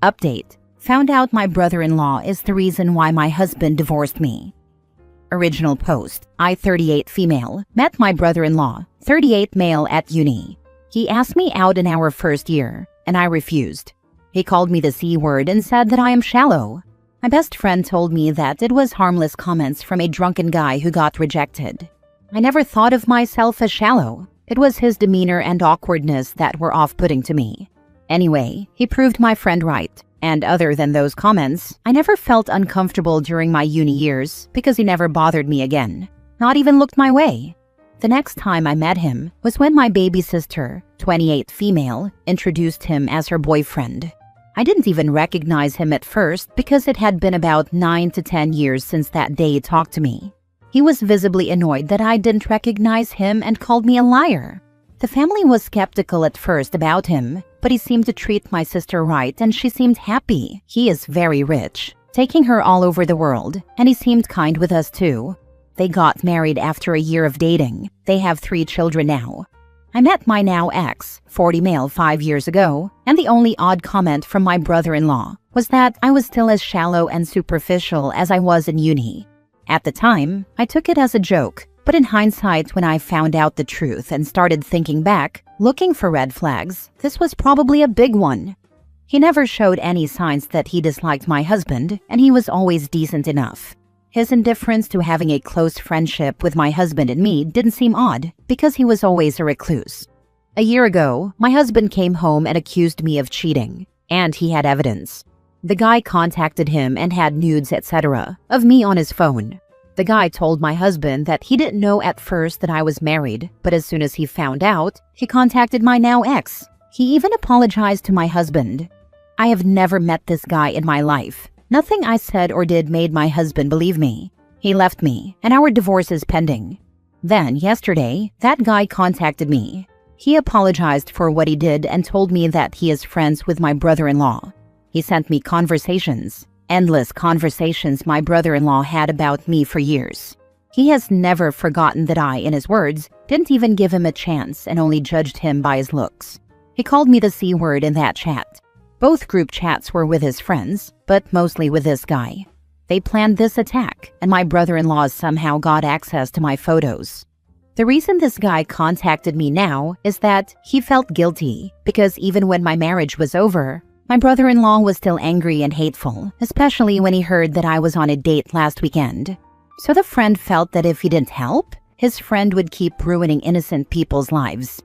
Update. Found out my brother-in-law is the reason why my husband divorced me. Original post. I, 38 female, met my brother-in-law, 38 male at uni. He asked me out in our first year, and I refused. He called me the C word and said that I am shallow. My best friend told me that it was harmless comments from a drunken guy who got rejected. I never thought of myself as shallow. It was his demeanor and awkwardness that were off-putting to me. Anyway, he proved my friend right. And other than those comments, I never felt uncomfortable during my uni years because he never bothered me again. Not even looked my way. The next time I met him was when my baby sister, 28 female, introduced him as her boyfriend. I didn't even recognize him at first because it had been about 9 to 10 years since that day he talked to me. He was visibly annoyed that I didn't recognize him and called me a liar. The family was skeptical at first about him, but he seemed to treat my sister right and she seemed happy. He is very rich, taking her all over the world, and he seemed kind with us too. They got married after a year of dating. They have 3 children now. I met my now ex, 40 male, 5 years ago, and the only odd comment from my brother-in-law was that I was still as shallow and superficial as I was in uni. At the time, I took it as a joke. But in hindsight, when I found out the truth and started thinking back, looking for red flags, this was probably a big one. He never showed any signs that he disliked my husband, and he was always decent enough. His indifference to having a close friendship with my husband and me didn't seem odd, because he was always a recluse. A year ago, my husband came home and accused me of cheating, and he had evidence. The guy contacted him and had nudes, etc., of me on his phone. The guy told my husband that he didn't know at first that I was married, but as soon as he found out, he contacted my now ex. He even apologized to my husband. I have never met this guy in my life. Nothing I said or did made my husband believe me. He left me, and our divorce is pending. Then, yesterday, that guy contacted me. He apologized for what he did and told me that he is friends with my brother-in-law. He sent me conversations. Endless conversations my brother-in-law had about me for years. He has never forgotten that I, in his words, didn't even give him a chance and only judged him by his looks. He called me the C word in that chat. Both group chats were with his friends, but mostly with this guy. They planned this attack, and my brother-in-law somehow got access to my photos. The reason this guy contacted me now is that he felt guilty because even when my marriage was over, my brother-in-law was still angry and hateful, especially when he heard that I was on a date last weekend. So the friend felt that if he didn't help, his friend would keep ruining innocent people's lives.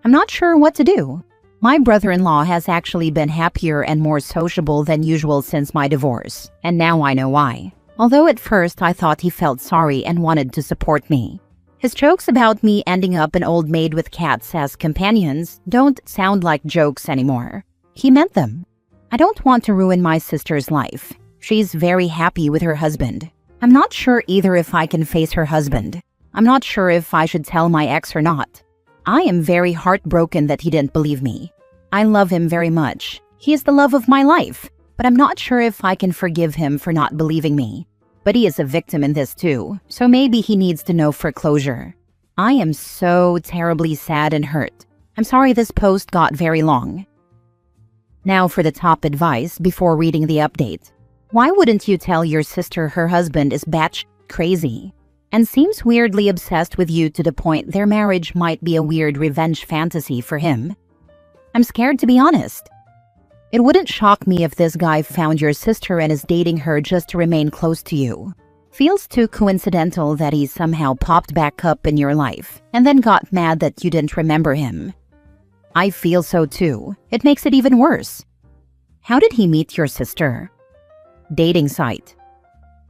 I'm not sure what to do. My brother-in-law has actually been happier and more sociable than usual since my divorce, and now I know why. Although at first I thought he felt sorry and wanted to support me. His jokes about me ending up an old maid with cats as companions don't sound like jokes anymore. He meant them. I don't want to ruin my sister's life. She's very happy with her husband. I'm not sure either if I can face her husband. I'm not sure if I should tell my ex or not. I am very heartbroken that he didn't believe me. I love him very much. He is the love of my life, but I'm not sure if I can forgive him for not believing me. But he is a victim in this too, so maybe he needs to know for closure. I am so terribly sad and hurt. I'm sorry this post got very long. Now for the top advice before reading the update. Why wouldn't you tell your sister her husband is batshit crazy and seems weirdly obsessed with you to the point their marriage might be a weird revenge fantasy for him? I'm scared to be honest. It wouldn't shock me if this guy found your sister and is dating her just to remain close to you. Feels too coincidental that he somehow popped back up in your life and then got mad that you didn't remember him. I feel so too. It makes it even worse. How did he meet your sister? Dating site.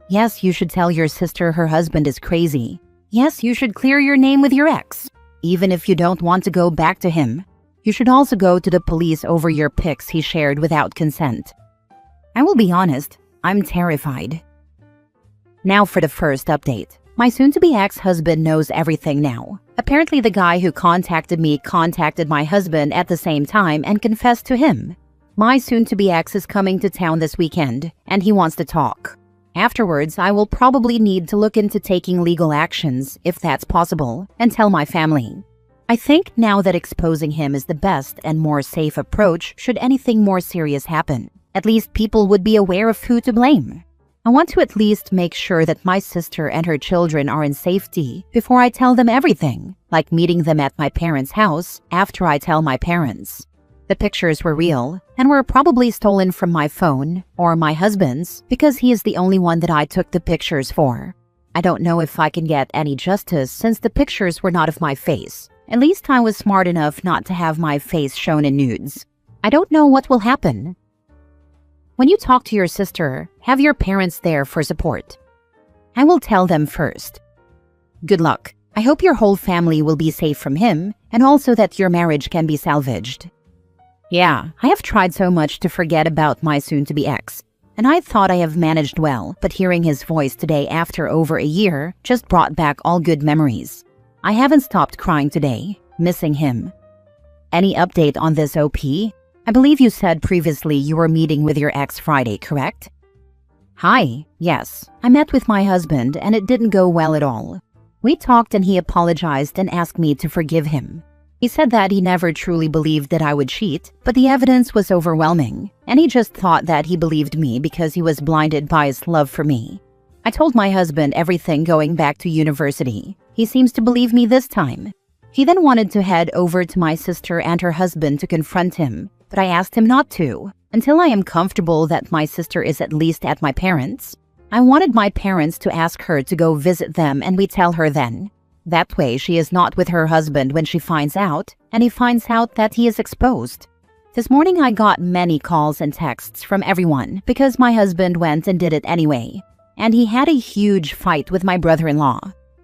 Yes, you should tell your sister her husband is crazy. Yes, you should clear your name with your ex. Even if you don't want to go back to him, you should also go to the police over your pics he shared without consent. I will be honest, I'm terrified. Now for the first update. My soon-to-be ex-husband knows everything now. Apparently the guy who contacted me contacted my husband at the same time and confessed to him. My soon-to-be ex is coming to town this weekend, and he wants to talk. Afterwards, I will probably need to look into taking legal actions, if that's possible, and tell my family. I think now that exposing him is the best and more safe approach should anything more serious happen. At least people would be aware of who to blame. I want to at least make sure that my sister and her children are in safety before I tell them everything, like meeting them at my parents' house after I tell my parents. The pictures were real and were probably stolen from my phone or my husband's because he is the only one that I took the pictures for. I don't know if I can get any justice since the pictures were not of my face. At least I was smart enough not to have my face shown in nudes. I don't know what will happen. When you talk to your sister, have your parents there for support. I will tell them first. Good luck. I hope your whole family will be safe from him and also that your marriage can be salvaged. Yeah, I have tried so much to forget about my soon-to-be ex, and I thought I have managed well, but hearing his voice today after over a year just brought back all good memories. I haven't stopped crying today, missing him. Any update on this OP? I believe you said previously you were meeting with your ex Friday, correct? Hi, yes. I met with my husband and it didn't go well at all. We talked and he apologized and asked me to forgive him. He said that he never truly believed that I would cheat, but the evidence was overwhelming, and he just thought that he believed me because he was blinded by his love for me. I told my husband everything going back to university. He seems to believe me this time. He then wanted to head over to my sister and her husband to confront him, but I asked him not to, until I am comfortable that my sister is at least at my parents'. I wanted my parents to ask her to go visit them and we tell her then. That way she is not with her husband when she finds out, and he finds out that he is exposed. This morning I got many calls and texts from everyone because my husband went and did it anyway, and he had a huge fight with my brother-in-law.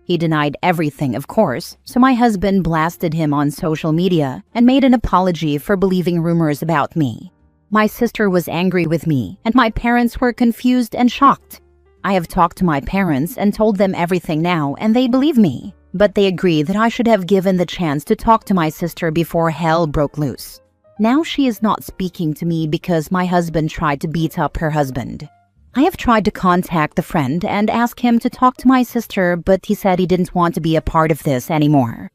He denied everything, of course, so my husband blasted him on social media and made an apology for believing rumors about me. My sister was angry with me, and my parents were confused and shocked. I have talked to my parents and told them everything now, and they believe me. But they agree that I should have given the chance to talk to my sister before hell broke loose. Now she is not speaking to me because my husband tried to beat up her husband. I have tried to contact the friend and ask him to talk to my sister, but he said he didn't want to be a part of this anymore.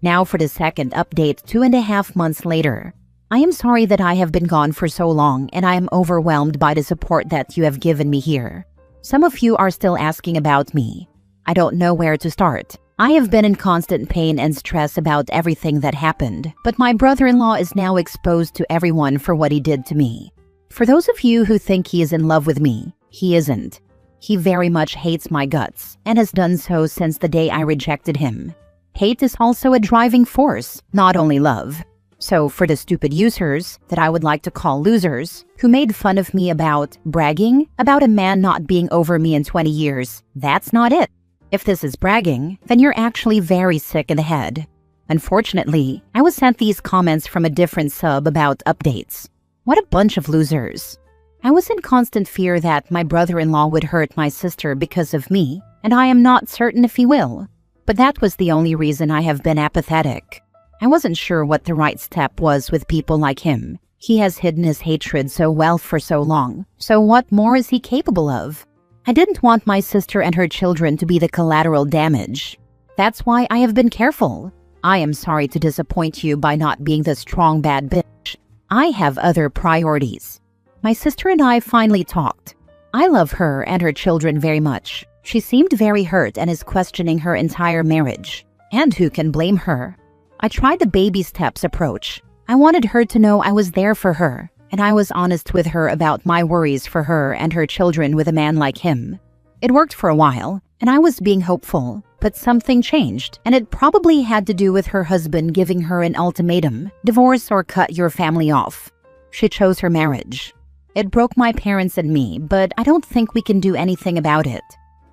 Now for the second update 2.5 months later. I am sorry that I have been gone for so long and I am overwhelmed by the support that you have given me here. Some of you are still asking about me. I don't know where to start. I have been in constant pain and stress about everything that happened, but my brother-in-law is now exposed to everyone for what he did to me. For those of you who think he is in love with me, he isn't. He very much hates my guts and has done so since the day I rejected him. Hate is also a driving force, not only love. So for the stupid users, that I would like to call losers, who made fun of me about bragging about a man not being over me in 20 years, that's not it. If this is bragging, then you're actually very sick in the head. Unfortunately, I was sent these comments from a different sub about updates. What a bunch of losers. I was in constant fear that my brother-in-law would hurt my sister because of me, and I am not certain if he will. But that was the only reason I have been apathetic. I wasn't sure what the right step was with people like him. He has hidden his hatred so well for so long, so what more is he capable of? I didn't want my sister and her children to be the collateral damage. That's why I have been careful. I am sorry to disappoint you by not being the strong bad bitch. I have other priorities. My sister and I finally talked. I love her and her children very much. She seemed very hurt and is questioning her entire marriage. And who can blame her? I tried the baby steps approach. I wanted her to know I was there for her, and I was honest with her about my worries for her and her children with a man like him. It worked for a while, and I was being hopeful, but something changed, and it probably had to do with her husband giving her an ultimatum: divorce or cut your family off. She chose her marriage. It broke my parents and me, but I don't think we can do anything about it.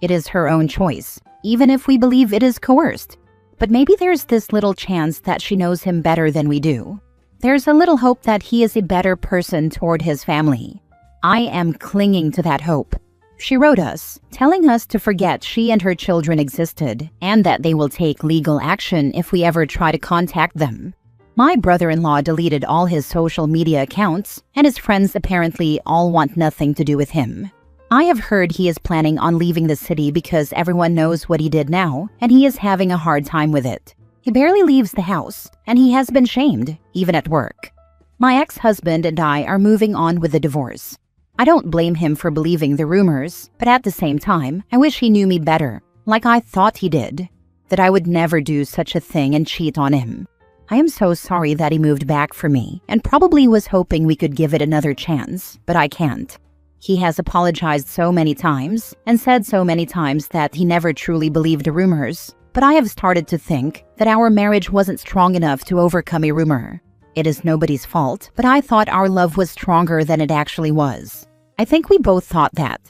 It is her own choice, even if we believe it is coerced. But maybe there's this little chance that she knows him better than we do. There's a little hope that he is a better person toward his family. I am clinging to that hope. She wrote us, telling us to forget she and her children existed, and that they will take legal action if we ever try to contact them. My brother-in-law deleted all his social media accounts, and his friends apparently all want nothing to do with him. I have heard he is planning on leaving the city because everyone knows what he did now, and he is having a hard time with it. He barely leaves the house, and he has been shamed, even at work. My ex-husband and I are moving on with the divorce. I don't blame him for believing the rumors, but at the same time, I wish he knew me better, like I thought he did, that I would never do such a thing and cheat on him. I am so sorry that he moved back for me and probably was hoping we could give it another chance, but I can't. He has apologized so many times and said so many times that he never truly believed the rumors, but I have started to think that our marriage wasn't strong enough to overcome a rumor. It is nobody's fault, but I thought our love was stronger than it actually was. I think we both thought that.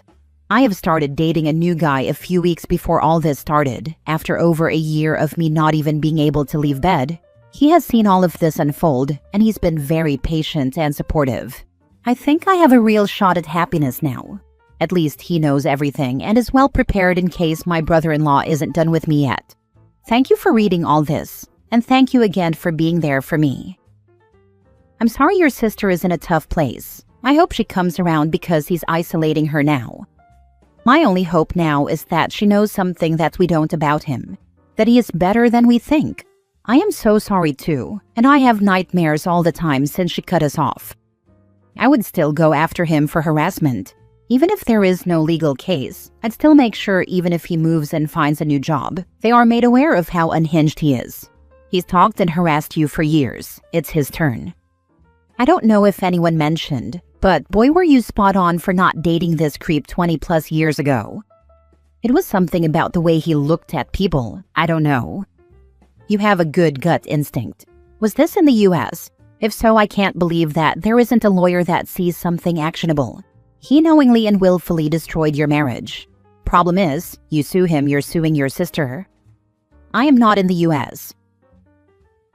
I have started dating a new guy a few weeks before all this started, after over a year of me not even being able to leave bed. He has seen all of this unfold, and he's been very patient and supportive. I think I have a real shot at happiness now. At least he knows everything and is well prepared in case my brother-in-law isn't done with me yet. Thank you for reading all this, and thank you again for being there for me. I'm sorry your sister is in a tough place. I hope she comes around because he's isolating her now. My only hope now is that she knows something that we don't about him, that he is better than we think. I am so sorry too, and I have nightmares all the time since she cut us off. I would still go after him for harassment. Even if there is no legal case, I'd still make sure even if he moves and finds a new job, they are made aware of how unhinged he is. He's talked and harassed you for years. It's his turn. I don't know if anyone mentioned, but boy were you spot on for not dating this creep 20 plus years ago. It was something about the way he looked at people. I don't know. You have a good gut instinct. Was this in the US? If so, I can't believe that there isn't a lawyer that sees something actionable. He knowingly and willfully destroyed your marriage. Problem is, you sue him, you're suing your sister. I am not in the US.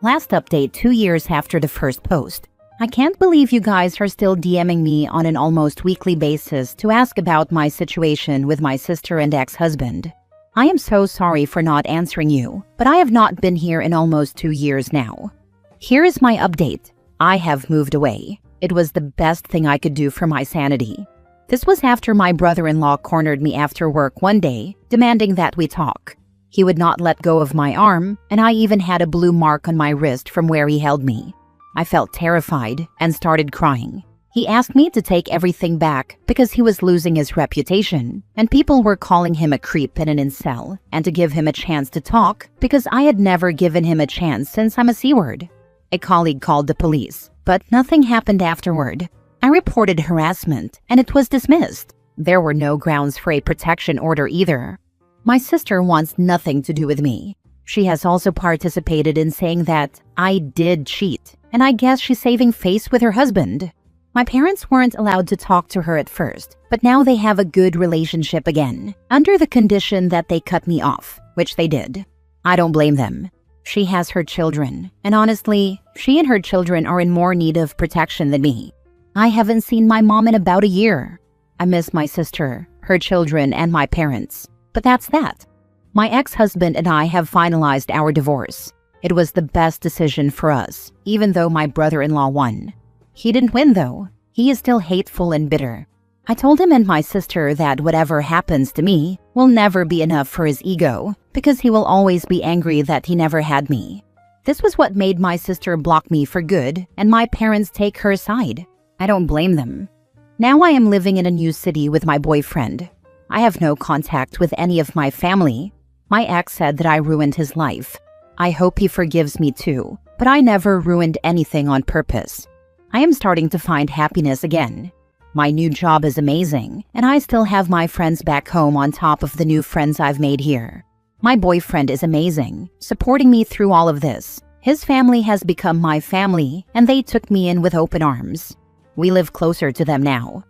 Last update 2 years after the first post. I can't believe you guys are still DMing me on an almost weekly basis to ask about my situation with my sister and ex-husband. I am so sorry for not answering you, but I have not been here in almost 2 years now. Here is my update. I have moved away. It was the best thing I could do for my sanity. This was after my brother-in-law cornered me after work one day, demanding that we talk. He would not let go of my arm, and I even had a blue mark on my wrist from where he held me. I felt terrified and started crying. He asked me to take everything back because he was losing his reputation, and people were calling him a creep and an incel, and to give him a chance to talk because I had never given him a chance since I'm a C-word. A colleague called the police, but nothing happened afterward. I reported harassment, and it was dismissed. There were no grounds for a protection order either. My sister wants nothing to do with me. She has also participated in saying that I did cheat, and I guess she's saving face with her husband. My parents weren't allowed to talk to her at first, but now they have a good relationship again, under the condition that they cut me off, which they did. I don't blame them. She has her children, and honestly, she and her children are in more need of protection than me. I haven't seen my mom in about a year. I miss my sister, her children, and my parents. But that's that. My ex-husband and I have finalized our divorce. It was the best decision for us, even though my brother-in-law won. He didn't win though. He is still hateful and bitter. I told him and my sister that whatever happens to me will never be enough for his ego, because he will always be angry that he never had me. This was what made my sister block me for good and my parents take her side. I don't blame them. Now I am living in a new city with my boyfriend. I have no contact with any of my family. My ex said that I ruined his life. I hope he forgives me too, but I never ruined anything on purpose. I am starting to find happiness again. My new job is amazing, and I still have my friends back home on top of the new friends I've made here. My boyfriend is amazing, supporting me through all of this. His family has become my family, and they took me in with open arms. We live closer to them now.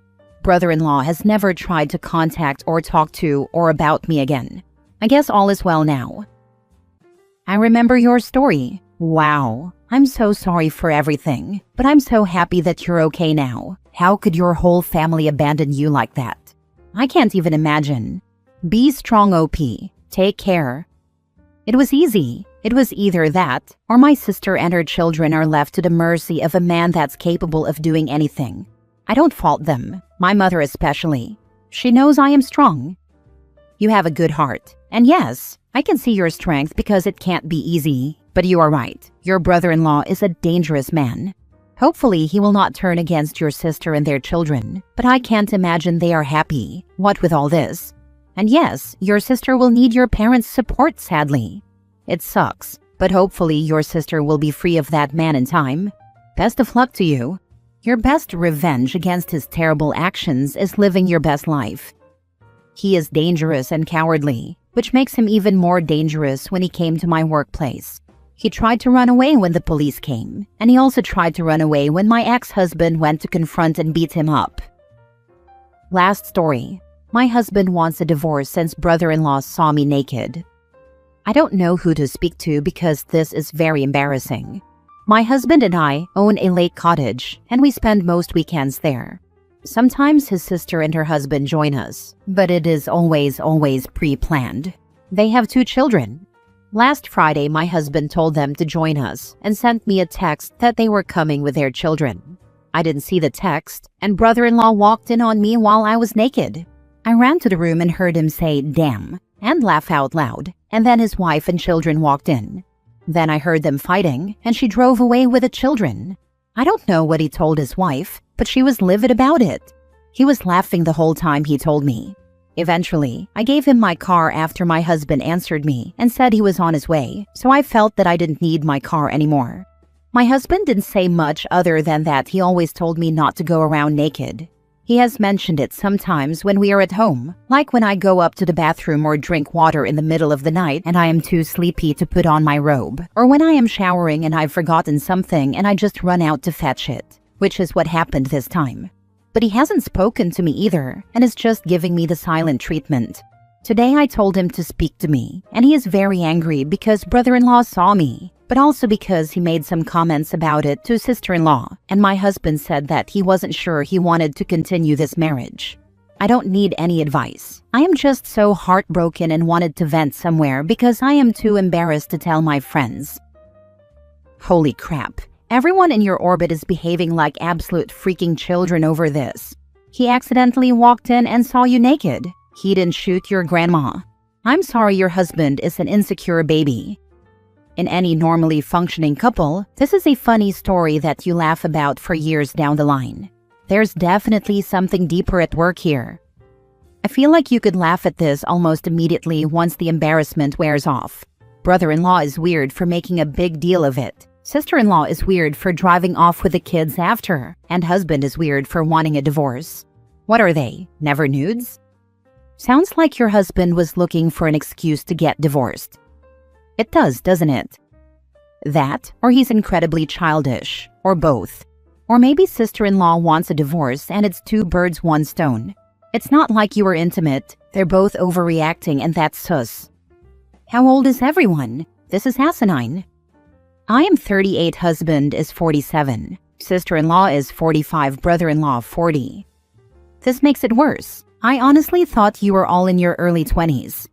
Brother-in-law has never tried to contact or talk to or about me again. I guess all is well now. I remember your story. Wow. I'm so sorry for everything, but I'm so happy that you're okay now. How could your whole family abandon you like that? I can't even imagine. Be strong, OP. Take care. It was easy. It was either that, or my sister and her children are left to the mercy of a man that's capable of doing anything. I don't fault them, my mother especially. She knows I am strong. You have a good heart. And yes, I can see your strength because it can't be easy. But you are right. Your brother-in-law is a dangerous man. Hopefully, he will not turn against your sister and their children, but I can't imagine they are happy, what with all this. And yes, your sister will need your parents' support, sadly. It sucks, but hopefully your sister will be free of that man in time. Best of luck to you. Your best revenge against his terrible actions is living your best life. He is dangerous and cowardly, which makes him even more dangerous when he came to my workplace. He tried to run away when the police came, and he also tried to run away when my ex-husband went to confront and beat him up. Last story. My husband wants a divorce since brother-in-law saw me naked. I don't know who to speak to because this is very embarrassing. My husband and I own a lake cottage, and we spend most weekends there. Sometimes his sister and her husband join us, but it is always pre-planned. They have 2 children. Last Friday, my husband told them to join us and sent me a text that they were coming with their children. I didn't see the text, and brother-in-law walked in on me while I was naked. I ran to the room and heard him say, "Damn," and laugh out loud, and then his wife and children walked in. Then I heard them fighting, and she drove away with the children. I don't know what he told his wife, but she was livid about it. He was laughing the whole time he told me. Eventually, I gave him my car after my husband answered me and said he was on his way, so I felt that I didn't need my car anymore. My husband didn't say much other than that he always told me not to go around naked. He has mentioned it sometimes when we are at home, like when I go up to the bathroom or drink water in the middle of the night and I am too sleepy to put on my robe, or when I am showering and I've forgotten something and I just run out to fetch it, which is what happened this time. But he hasn't spoken to me either and is just giving me the silent treatment. Today I told him to speak to me, and he is very angry because brother-in-law saw me, but also because he made some comments about it to sister-in-law, and my husband said that he wasn't sure he wanted to continue this marriage. I don't need any advice. I am just so heartbroken and wanted to vent somewhere because I am too embarrassed to tell my friends. Holy crap. Everyone in your orbit is behaving like absolute freaking children over this. He accidentally walked in and saw you naked. He didn't shoot your grandma. I'm sorry your husband is an insecure baby. In any normally functioning couple, this is a funny story that you laugh about for years down the line. There's definitely something deeper at work here. I feel like you could laugh at this almost immediately once the embarrassment wears off. Brother-in-law is weird for making a big deal of it. Sister-in-law is weird for driving off with the kids after, and husband is weird for wanting a divorce. What are they, never nudes? Sounds like your husband was looking for an excuse to get divorced. It does, doesn't it? That, or he's incredibly childish, or both. Or maybe sister-in-law wants a divorce and it's 2 birds, 1 stone. It's not like you were intimate, they're both overreacting and that's sus. How old is everyone? This is asinine. I am 38, husband is 47. Sister-in-law is 45, brother-in-law 40. This makes it worse. I honestly thought you were all in your early 20s.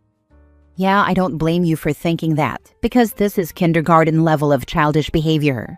Yeah, I don't blame you for thinking that, because this is kindergarten level of childish behavior.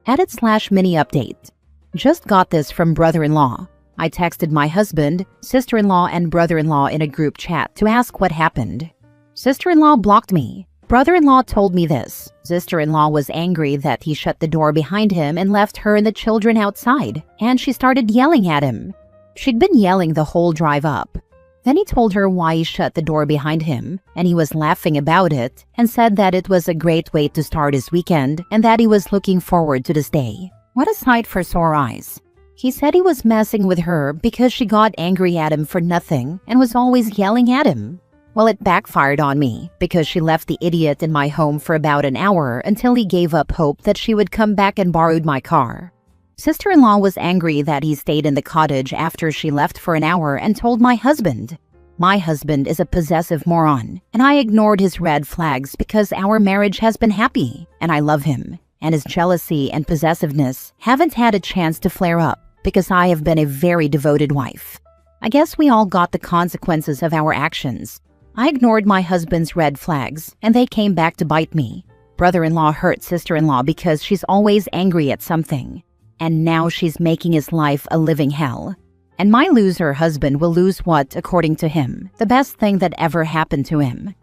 Edit/mini update. Just got this from brother-in-law. I texted my husband, sister-in-law, and brother-in-law in a group chat to ask what happened. Sister-in-law blocked me. Brother-in-law told me this. Sister-in-law was angry that he shut the door behind him and left her and the children outside, and she started yelling at him. She'd been yelling the whole drive up. Then he told her why he shut the door behind him, and he was laughing about it and said that it was a great way to start his weekend and that he was looking forward to this day. What a sight for sore eyes. He said he was messing with her because she got angry at him for nothing and was always yelling at him. Well, it backfired on me because she left the idiot in my home for about an hour until he gave up hope that she would come back and borrowed my car. Sister-in-law was angry that he stayed in the cottage after she left for an hour and told my husband. My husband is a possessive moron, and I ignored his red flags because our marriage has been happy, and I love him, and his jealousy and possessiveness haven't had a chance to flare up because I have been a very devoted wife. I guess we all got the consequences of our actions. I ignored my husband's red flags, and they came back to bite me. Brother-in-law hurt sister-in-law because she's always angry at something. And now she's making his life a living hell. And my loser husband will lose what, according to him, the best thing that ever happened to him.